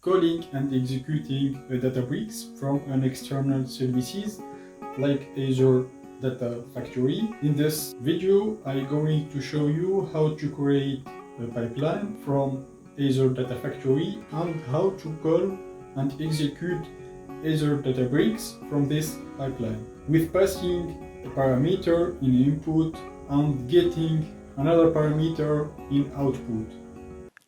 calling and executing a Databricks from an external services like Azure Data Factory. In this video, I'm going to show you how to create a pipeline from Azure Data Factory and how to call and execute Azure Databricks from this pipeline with passing a parameter in input and getting another parameter in output.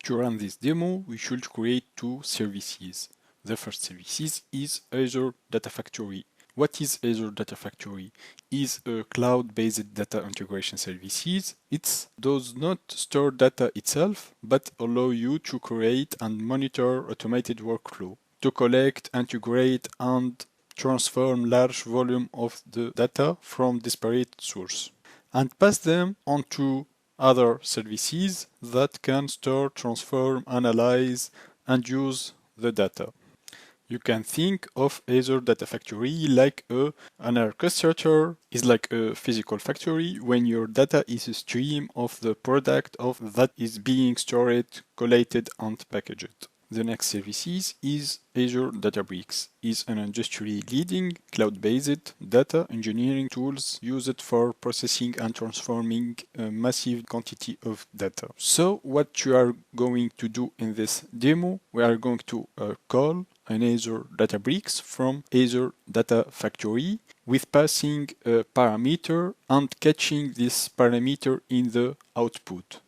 To run this demo, we should create two services. The first service is Azure Data Factory. What is Azure Data Factory? It's a cloud-based data integration services. It does not store data itself, but allow you to create and monitor automated workflow to collect, integrate, and transform large volume of the data from disparate sources and pass them onto other services that can store, transform, analyze, and use the data. You can think of Azure Data Factory like an orchestrator is like a physical factory when your data is a stream of the product of that is being stored, collated, and packaged. The next services is Azure Databricks. Is an industry-leading cloud-based data engineering tools used for processing and transforming a massive quantity of data. So what you are going to do in this demo, we are going to call an Azure Databricks from Azure Data Factory with passing a parameter and catching this parameter in the output.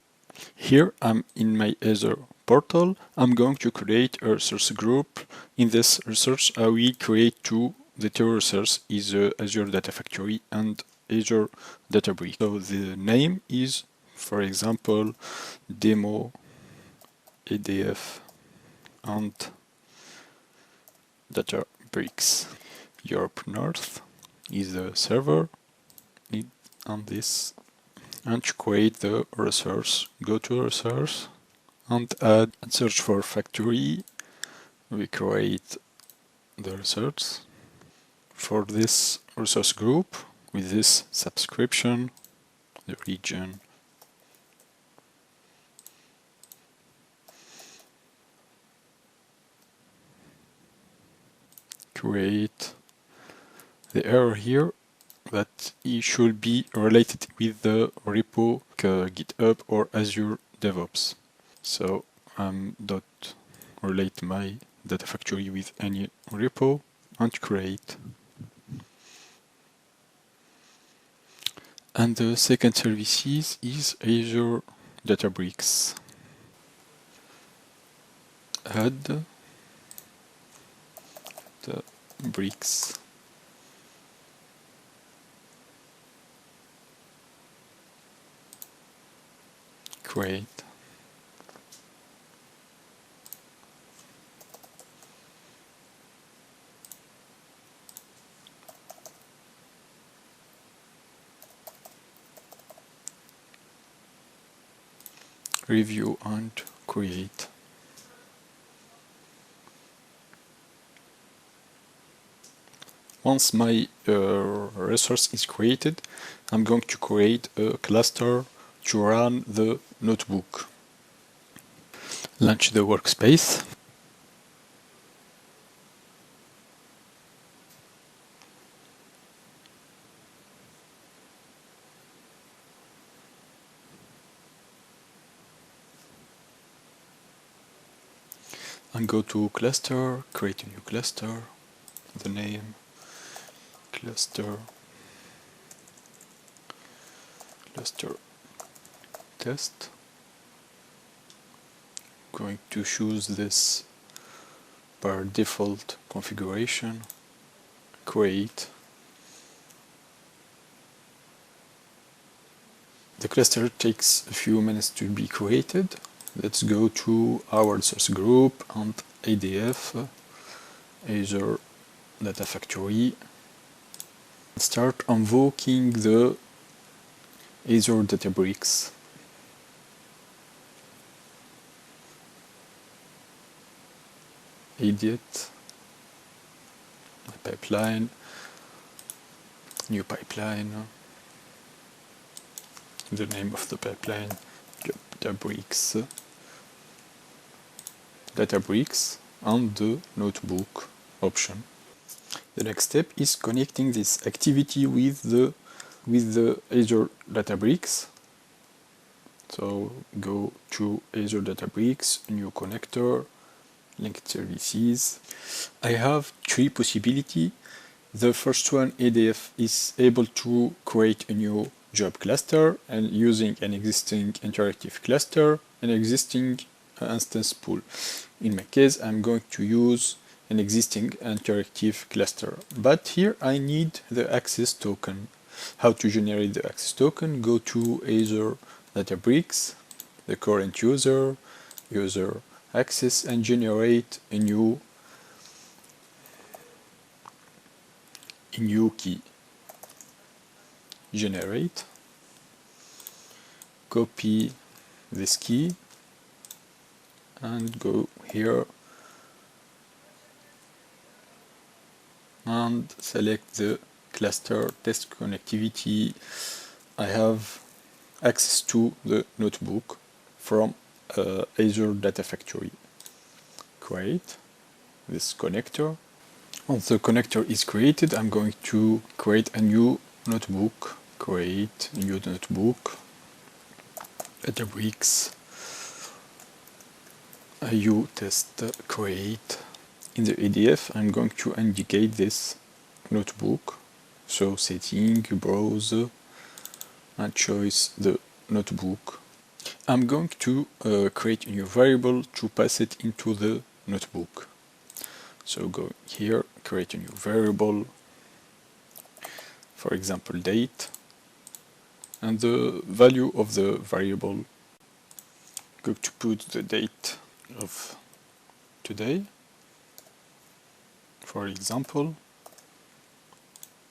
Here I'm in my Azure portal. I'm going to create a resource group. In this resource, I will create the two resources is Azure Data Factory and Azure Databricks. So the name is, for example, demo ADF and Databricks. Europe North is the server on this. And to create the resource, go to resource and add and search for factory. We create the resource for this resource group with this subscription, the region, create the error here that it should be related with the repo GitHub or Azure DevOps. So dot relate my data factory with any repo and create. And the second services is Azure Databricks. Add the bricks. Create. Review and create. Once my resource is created, I'm going to create a cluster to run the notebook. Launch the workspace. And go to cluster, create a new cluster, the name, cluster test. Going to choose this by default configuration, create. The cluster takes a few minutes to be created. Let's go to our resource group and ADF, Azure Data Factory. Start invoking the Azure Databricks. Edit, pipeline, new pipeline, the name of the pipeline, Databricks, and the notebook option. The next step is connecting this activity with the Azure Databricks. So go to Azure Databricks, new connector, linked services. I have three possibilities. The first one, ADF is able to create a new job cluster and using an existing interactive cluster, an existing instance pool. In my case, I'm going to use an existing interactive cluster. But here I need the access token. How to generate the access token? Go to Azure Databricks, the current user access, and generate a new key. Generate, copy this key and go here and select the cluster test connectivity. I have access to the notebook from Azure Data Factory. Create this connector. Once the connector is created, I'm going to create a new notebook. Create a new notebook. Databricks IU test create. In the ADF, I'm going to indicate this notebook. So setting, browse, and choose the notebook. I'm going to create a new variable to pass it into the notebook. So go here, create a new variable, for example date, and the value of the variable, going to put the date of today, for example.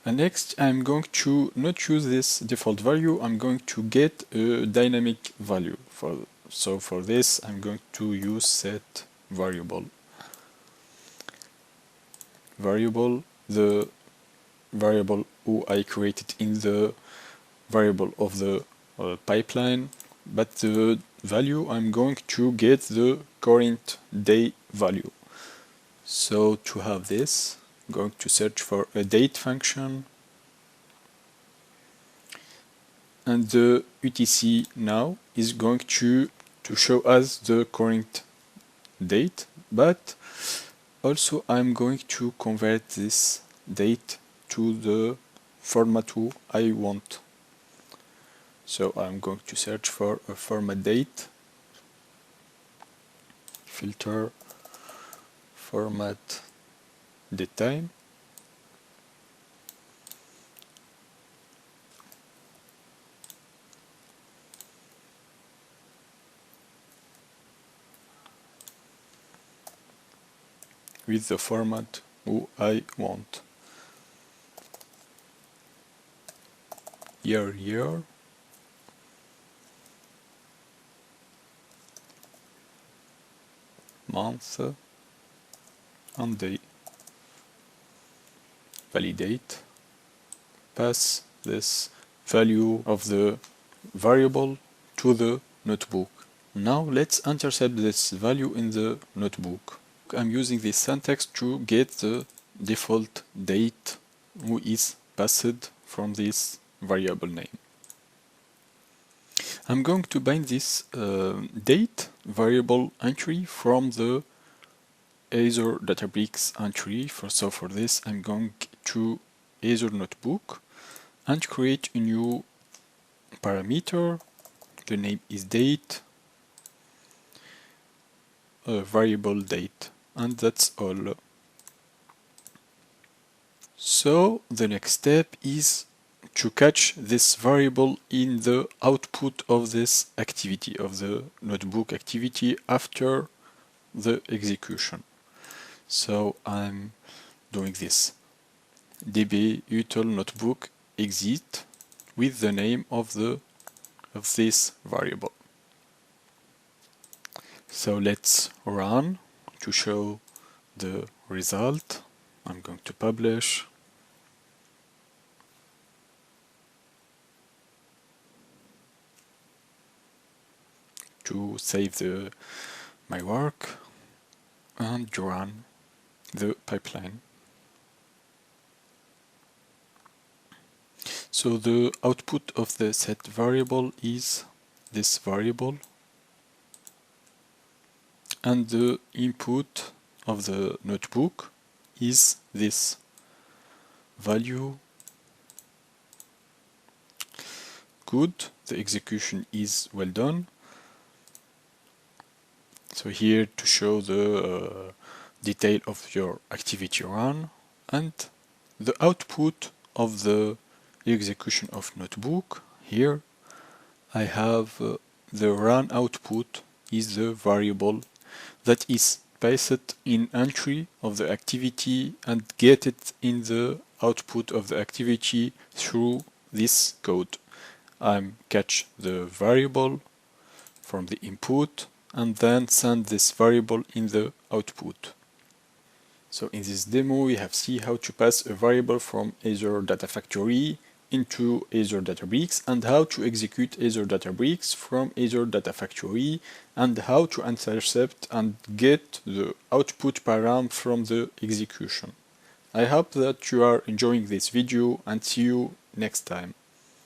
And next I'm going to not use this default value, I'm going to get a dynamic value. So for this I'm going to use set variable. The variable who I created in the variable of the pipeline, but the value I'm going to get the current day value. So to have this, I'm going to search for a date function, and the UTC now is going to show us the current date, but also I'm going to convert this date to the format who I want. So I'm going to search for a format date, filter, format date time, with the format who I want. Year, month, and day. Validate, pass this value of the variable to the notebook. Now let's intercept this value in the notebook. I'm using this syntax to get the default date who is passed from this variable name. I'm going to bind this date variable entry from the Azure Databricks entry. So for this, I'm going to Azure Notebook and create a new parameter. The name is date, variable date, and that's all. So the next step is to catch this variable in the output of this activity, of the notebook activity after the execution. So I'm doing this db util notebook exit with the name of this variable. So let's run to show the result. I'm going to publish. To save my work. and run the pipeline. So the output of the set variable is this variable, and the input of the notebook is this value. Good, the execution is well done. So here to show the detail of your activity run, and the output of the execution of notebook. Here I have the run output is the variable that is passed in entry of the activity and get it in the output of the activity through this code. I catch the variable from the input and then send this variable in the output. So in this demo we have seen how to pass a variable from Azure Data Factory into Azure Databricks, and how to execute Azure Databricks from Azure Data Factory, and how to intercept and get the output param from the execution. I hope that you are enjoying this video, and see you next time.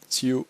See you.